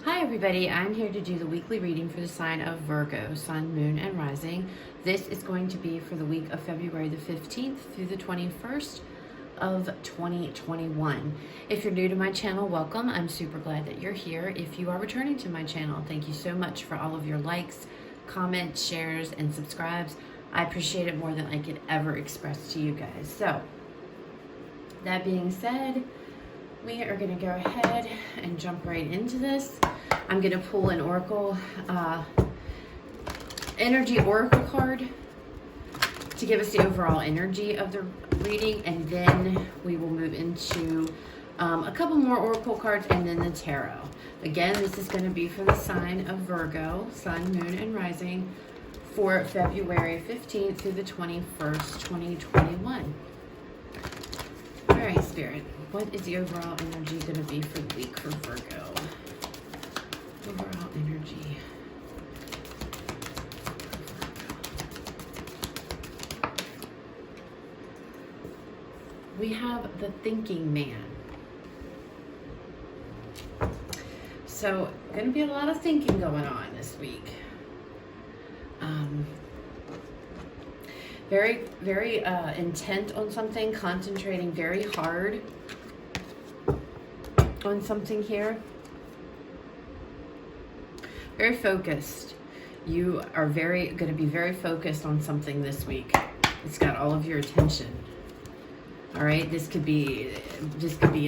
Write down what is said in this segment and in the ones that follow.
Hi everybody, I'm here to do the weekly reading for the sign of Virgo, Sun, Moon, and Rising. This is going to be for the week of February the 15th through the 21st of 2021. If you're new to my channel, welcome. I'm super glad that you're here. If you are returning to my channel, thank you so much for all of your likes, comments, shares, and subscribes. I appreciate it more than I could ever express to you guys. So, that being said, we are going to go ahead and jump right into this. I'm going to pull an Oracle, energy Oracle card to give us the overall energy of the reading, and then we will move into a couple more Oracle cards and then the tarot. Again, this is going to be for the sign of Virgo, Sun, Moon, and Rising for February 15th through the 21st, 2021. All right, Spirit, what is the overall energy going to be for the week for Virgo? Overall energy. We have the thinking man. So, going to be a lot of thinking going on this week. Very intent on something, concentrating very hard on something here. Very focused. You are going to be very focused on something this week. It's got all of your attention. All right, this could be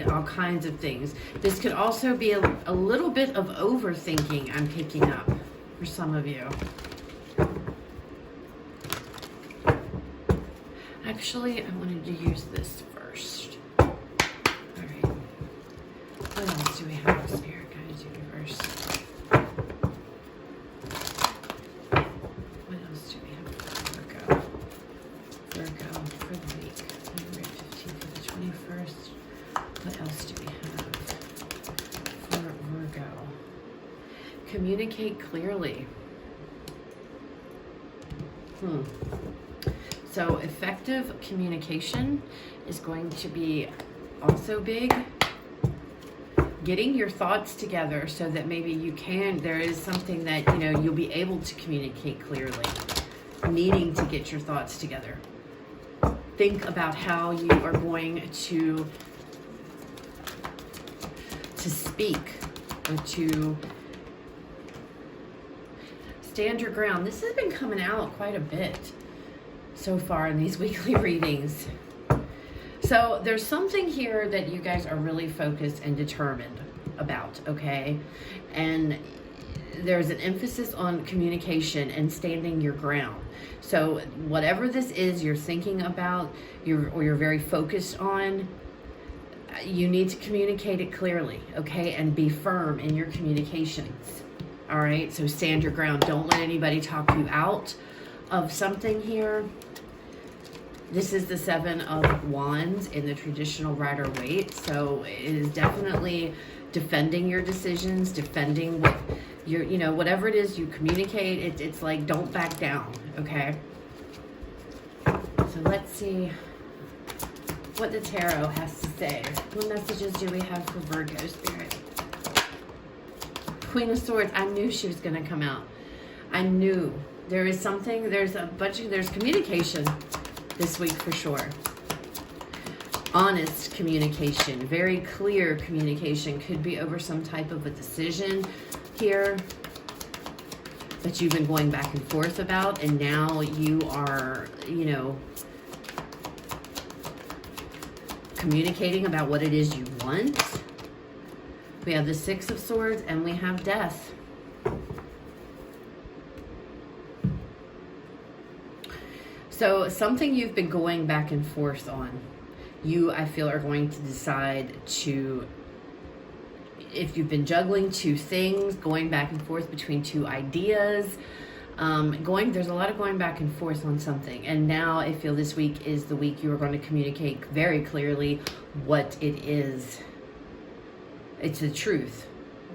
all kinds of things. This could also be a little bit of overthinking I'm picking up for some of you. Actually, I wanted to use this first. All right. What else do we have, Spirit Guides, Universe? What else do we have for Virgo? Virgo for the week, February 15th to the 21st. What else do we have for Virgo? Communicate clearly. So effective communication is going to be also big. Getting your thoughts together so that maybe there is something that, you'll be able to communicate clearly. Needing to get your thoughts together. Think about how you are going to speak or to stand your ground. This has been coming out quite a bit so far in these weekly readings. So there's something here that you guys are really focused and determined about, okay? And there's an emphasis on communication and standing your ground. So whatever this is you're thinking about, you're very focused on, you need to communicate it clearly, okay? And be firm in your communications, all right? So stand your ground. Don't let anybody talk you out of something here. This is the Seven of Wands in the traditional Rider-Waite, so it is definitely defending your decisions, defending what your, whatever it is you communicate. It's like, don't back down, okay? So let's see what the tarot has to say. What messages do we have for Virgo, Spirit? Queen of Swords. I knew she was going to come out. I knew. There is something, there's communication this week for sure. Honest communication, very clear communication. Could be over some type of a decision here that you've been going back and forth about, and now you are, communicating about what it is you want. We have the Six of Swords and we have Death. So something you've been going back and forth on, I feel, are going to decide to, if you've been juggling two things, going back and forth between two ideas, there's a lot of going back and forth on something. And now I feel this week is the week you are going to communicate very clearly what it is. It's the truth,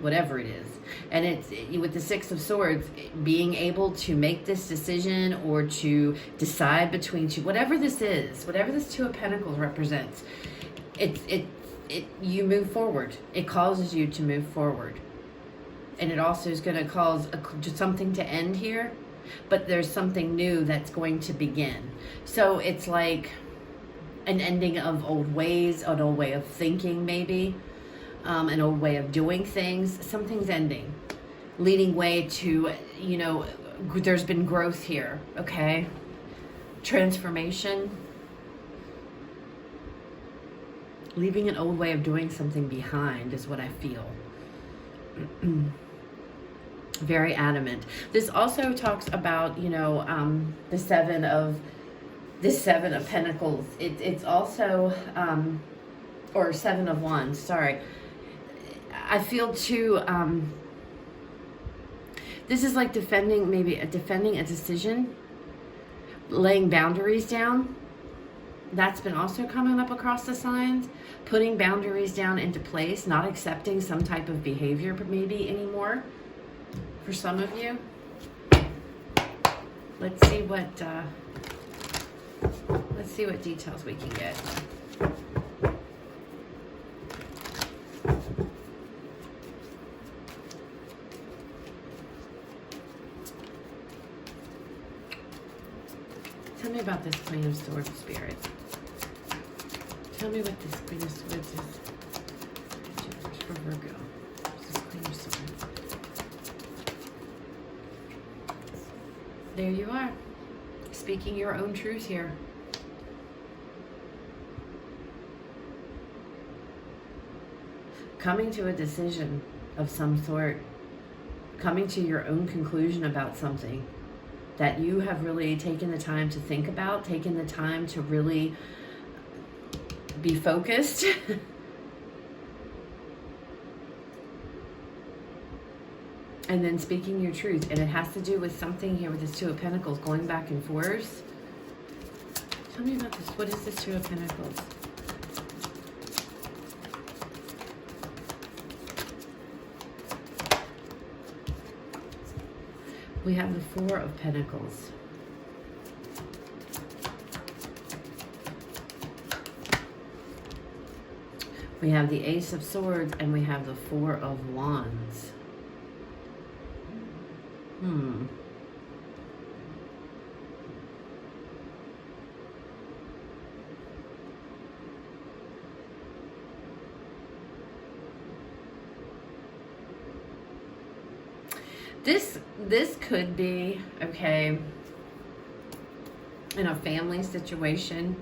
whatever it is. And it's with the Six of Swords, being able to make this decision or to decide between two, whatever this is, whatever this Two of Pentacles represents, you move forward. It causes you to move forward. And it also is going to cause something to end here, but there's something new that's going to begin. So it's like an ending of old ways, an old way of thinking maybe, an old way of doing things. Something's ending, leading way to, you know, there's been growth here, okay? Transformation. Leaving an old way of doing something behind is what I feel. Very adamant. This also talks about, you know, the seven of Pentacles. It's also, or Seven of Wands, sorry. I feel too, this is like defending a decision, laying boundaries down. That's been also coming up across the signs. Putting boundaries down into place, not accepting some type of behavior maybe anymore for some of you. Let's see what details we can get. Tell me about this Queen of Swords spirit. Tell me what this Queen of Swords is for Virgo. This is Queen of Swords. There you are. Speaking your own truth here. Coming to a decision of some sort. Coming to your own conclusion about something that you have really taken the time to think about, taken the time to really be focused. And then speaking your truth. And it has to do with something here with this Two of Pentacles going back and forth. Tell me about this. What is this Two of Pentacles? We have the Four of Pentacles. We have the Ace of Swords, and we have the Four of Wands. This could be, okay, in a family situation.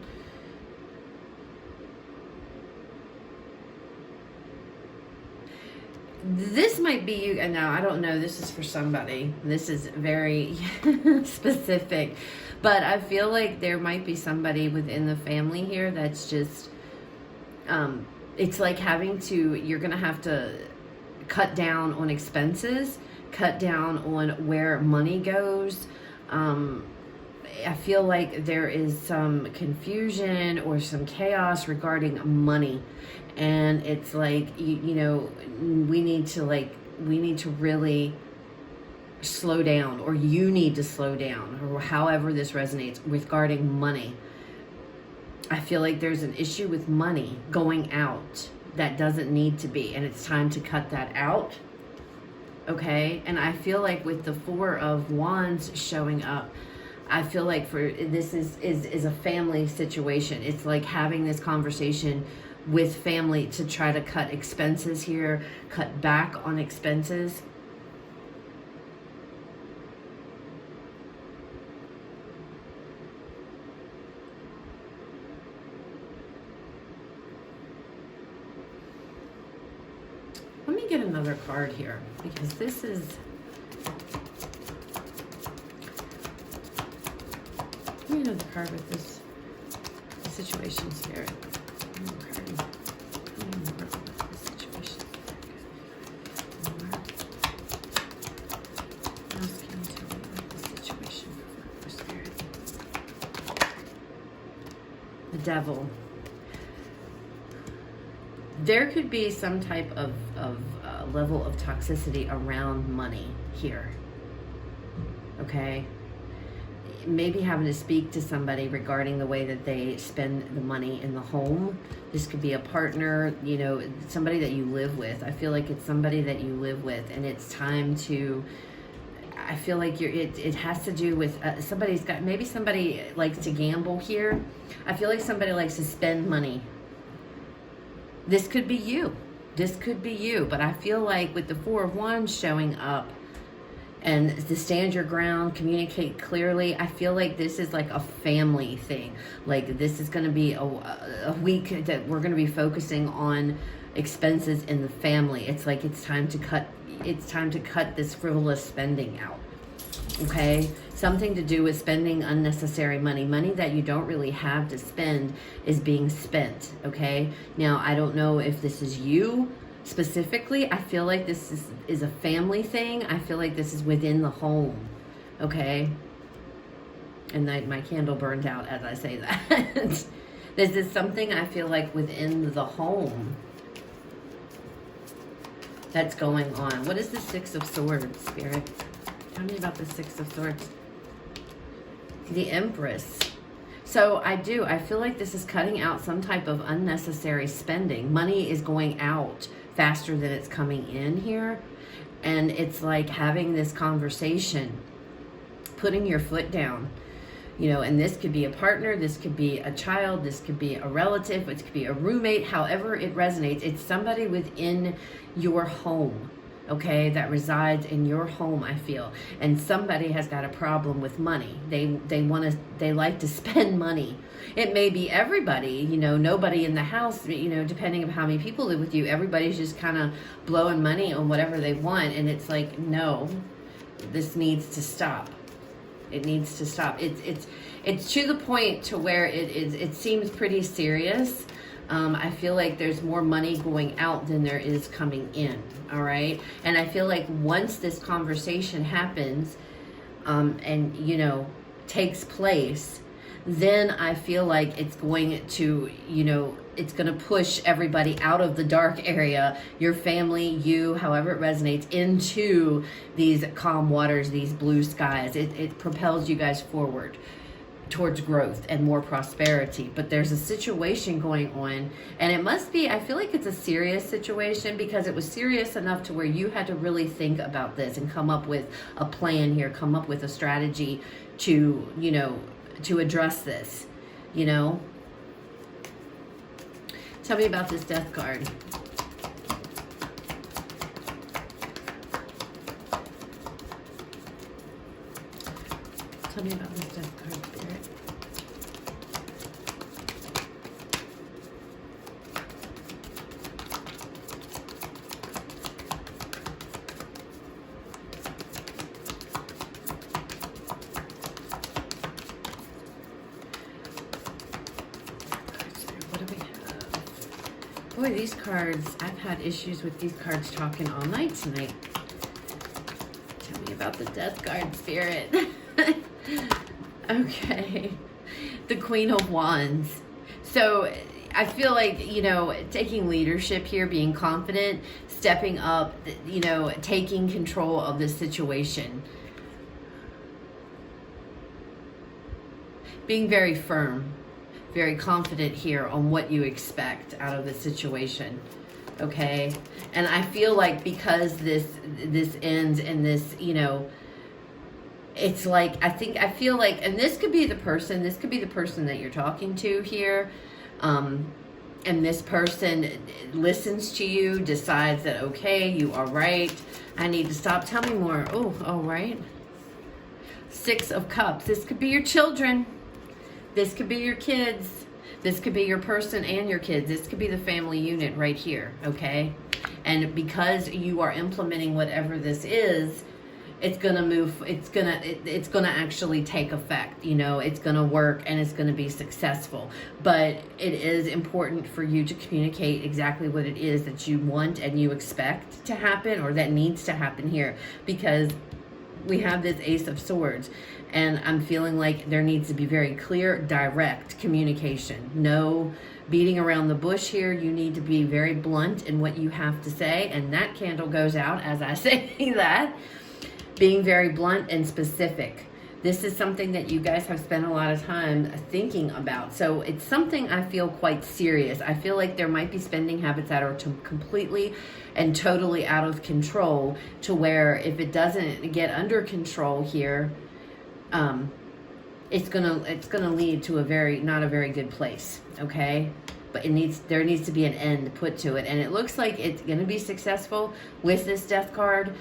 This might be you, and now I don't know, this is for somebody. This is very specific, but I feel like there might be somebody within the family here that's just, it's like you're gonna have to cut down on expenses, cut down on where money goes. I feel like there is some confusion or some chaos regarding money, and it's like, you know, we need to really slow down, or you need to slow down, or however this resonates regarding money. I feel like there's an issue with money going out that doesn't need to be, and it's time to cut that out. Okay, and I feel like with the Four of Wands showing up, I feel like this is a family situation. It's like having this conversation with family to try to cut expenses here, cut back on expenses. Let me get another card here, because this is, let me get another card with this situation spirit. The Devil. There could be some type of level of toxicity around money here. Okay? maybe having to speak to somebody regarding the way that they spend the money in the home. This could be a partner, you know, somebody that you live with. I feel like it's somebody that you live with, and it's time to, I feel like it has to do with maybe somebody likes to gamble here. I feel like somebody likes to spend money. This could be you. This could be you. But I feel like with the Four of Wands showing up, and to stand your ground, communicate clearly, I feel like this is like a family thing. Like this is going to be a week that we're going to be focusing on expenses in the family. It's like it's time to cut this frivolous spending out. Okay? Something to do with spending unnecessary money. Money that you don't really have to spend is being spent. Okay? Now, I don't know if this is you specifically. I feel like this is a family thing. I feel like this is within the home. Okay? And my candle burned out as I say that. This is something I feel like within the home that's going on. What is the Six of Swords, Spirit? Tell me about the Six of Swords. The Empress. So I feel like this is cutting out some type of unnecessary spending. Money is going out faster than it's coming in here. And it's like having this conversation, putting your foot down. You know, and this could be a partner, this could be a child, this could be a relative, it could be a roommate, however it resonates. It's somebody within your home, okay, that resides in your home, I feel. And somebody has got a problem with money. They like to spend money. It may be everybody, you know, nobody in the house, you know, depending on how many people live with you, everybody's just kind of blowing money on whatever they want. And it's like, no, this needs to stop. It needs to stop. It's to the point to where it seems pretty serious. I feel like there's more money going out than there is coming in. All right. And I feel like once this conversation happens, and you know, takes place, then I feel like it's going to, you know, it's going to push everybody out of the dark area, your family, you, however it resonates, into these calm waters, these blue skies. It propels you guys forward towards growth and more prosperity. But there's a situation going on, and it must be, I feel like it's a serious situation, because it was serious enough to where you had to really think about this and come up with a plan here, come up with a strategy to, you know, to address this, you know. Tell me about this Death card. Tell me about this Death card, Spirit. Boy, these cards, I've had issues with these cards talking all night tonight. Tell me about the Death card, Spirit. Okay. The Queen of Wands. So I feel like, you know, taking leadership here, being confident, stepping up, you know, taking control of this situation. Being very firm. Very confident here on what you expect out of the situation, okay? And I feel like because this ends in this, you know, it's like, I feel like, and this could be the person that you're talking to here, and this person listens to you, decides that, okay, you are right, I need to stop. Tell me more. Oh, all right. Six of Cups. This could be your children. This could be your kids. This could be your person and your kids. This could be the family unit right here, okay? And because you are implementing whatever this is, it's going to move, it's going to actually take effect, you know, it's going to work and it's going to be successful. But it is important for you to communicate exactly what it is that you want and you expect to happen, or that needs to happen here, because we have this Ace of Swords. And I'm feeling like there needs to be very clear, direct communication. No beating around the bush here. You need to be very blunt in what you have to say. And that candle goes out as I say that. Being very blunt and specific. This is something that you guys have spent a lot of time thinking about. So it's something I feel quite serious. I feel like there might be spending habits that are completely and totally out of control, to where if it doesn't get under control here, it's gonna lead to not a very good place. Okay, but there needs to be an end put to it, and it looks like it's gonna be successful with this Death card.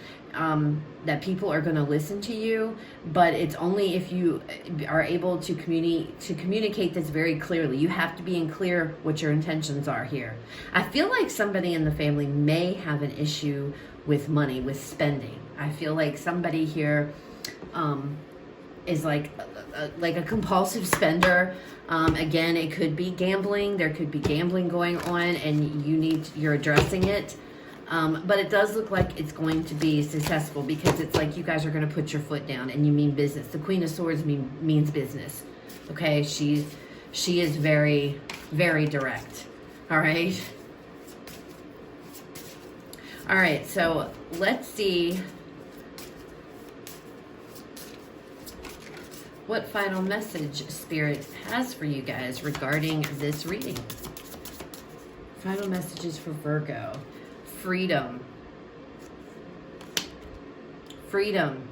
That people are going to listen to you, but it's only if you are able to communicate this very clearly. You have to be in clear what your intentions are here. I feel like somebody in the family may have an issue with money, with spending. I feel like somebody here is like a compulsive spender. Again, it could be gambling. There could be gambling going on, and you're addressing it. But it does look like it's going to be successful, because it's like you guys are going to put your foot down and you mean business. The Queen of Swords means business. Okay, she is very, very direct. All right. All right, so let's see what final message Spirit has for you guys regarding this reading. Final messages for Virgo. Freedom. Freedom.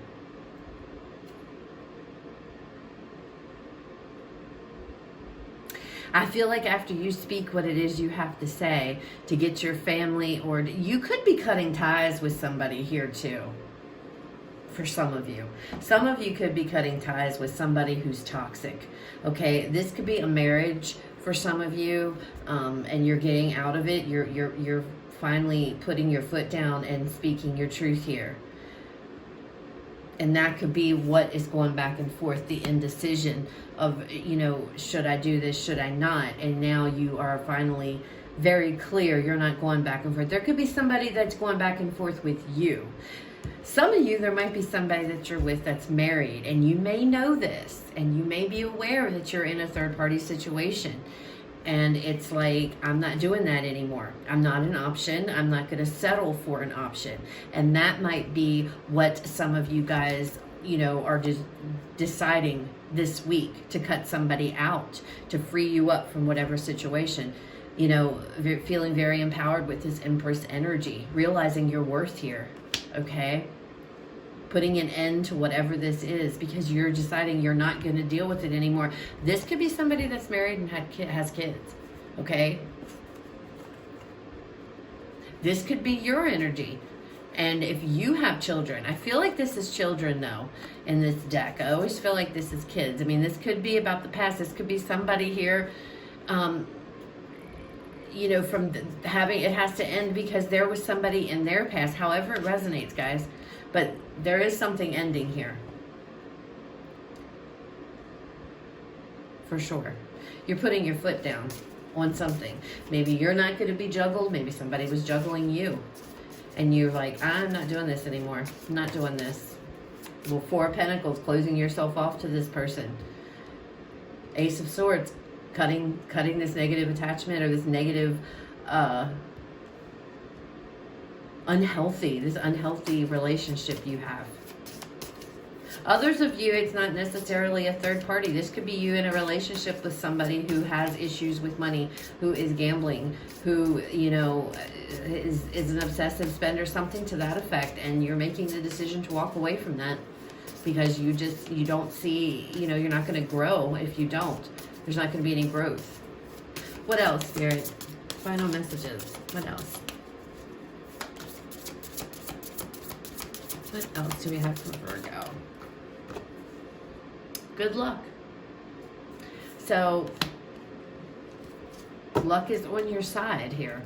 I feel like after you speak what it is you have to say to get your family, or you could be cutting ties with somebody here too. For some of you. Some of you could be cutting ties with somebody who's toxic. Okay, this could be a marriage for some of you, and you're getting out of it. You're finally putting your foot down and speaking your truth here. And that could be what is going back and forth, the indecision of, should I do this, should I not? And now you are finally very clear. You're not going back and forth. There could be somebody that's going back and forth with you. Some of you, there might be somebody that you're with that's married, and you may know this, and you may be aware that you're in a third-party situation. And it's like, I'm not doing that anymore. I'm not an option. I'm not going to settle for an option. And that might be what some of you guys, are just deciding this week, to cut somebody out, to free you up from whatever situation. Feeling very empowered with this Empress energy, realizing your worth here, okay? Putting an end to whatever this is, because you're deciding you're not going to deal with it anymore. This could be somebody that's married and has kids, okay? This could be your energy. And if you have children, I feel like this is children though in this deck. I always feel like this is kids. I mean, this could be about the past. This could be somebody here, from having, it has to end because there was somebody in their past. However it resonates, guys. But there is something ending here. For sure. You're putting your foot down on something. Maybe you're not going to be juggled. Maybe somebody was juggling you. And you're like, I'm not doing this anymore. I'm not doing this. Well, Four of Pentacles, closing yourself off to this person. Ace of Swords, cutting this negative attachment, or this negative unhealthy relationship you have. Others of you, it's not necessarily a third party. This could be you in a relationship with somebody who has issues with money, who is gambling, who, is an obsessive spender, something to that effect, and you're making the decision to walk away from that because you don't see, you're not going to grow if you don't. There's not going to be any growth. What else, Spirit? Final messages. What else? What else do we have for Virgo? Good luck. So, luck is on your side here.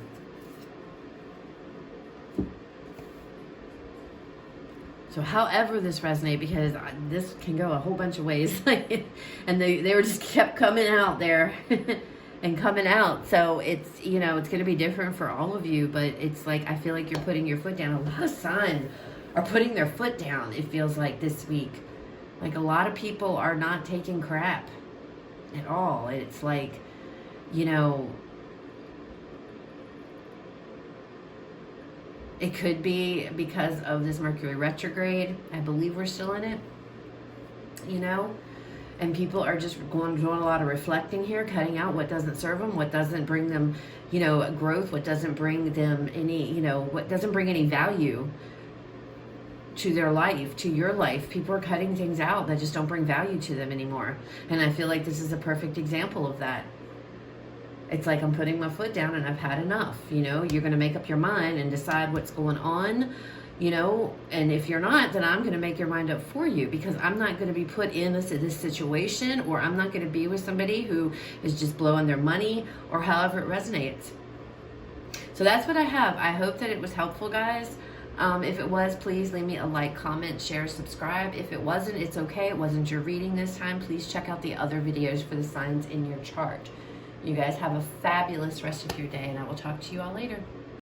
So however this resonates, because this can go a whole bunch of ways, and they were just kept coming out there and coming out. So it's, it's going to be different for all of you, but it's like, I feel like you're putting your foot down. A lot of signs are putting their foot down, it feels like, this week. Like, a lot of people are not taking crap at all. It's like, it could be because of this Mercury retrograde. I believe we're still in it. you know? And people are just doing a lot of reflecting here, cutting out what doesn't serve them, what doesn't bring them, you know, growth, what doesn't bring them any, you know, what doesn't bring any value to their life, to your life. People are cutting things out that just don't bring value to them anymore. And I feel like this is a perfect example of that. It's like I'm putting my foot down and I've had enough. You know, you're going to make up your mind and decide what's going on, you know, and if you're not, then I'm going to make your mind up for you, because I'm not going to be put in this situation, or I'm not going to be with somebody who is just blowing their money, or however it resonates. So that's what I have. I hope that it was helpful, guys. If it was, please leave me a like, comment, share, subscribe. If it wasn't, it's okay. It wasn't your reading this time. Please check out the other videos for the signs in your chart. You guys have a fabulous rest of your day, and I will talk to you all later.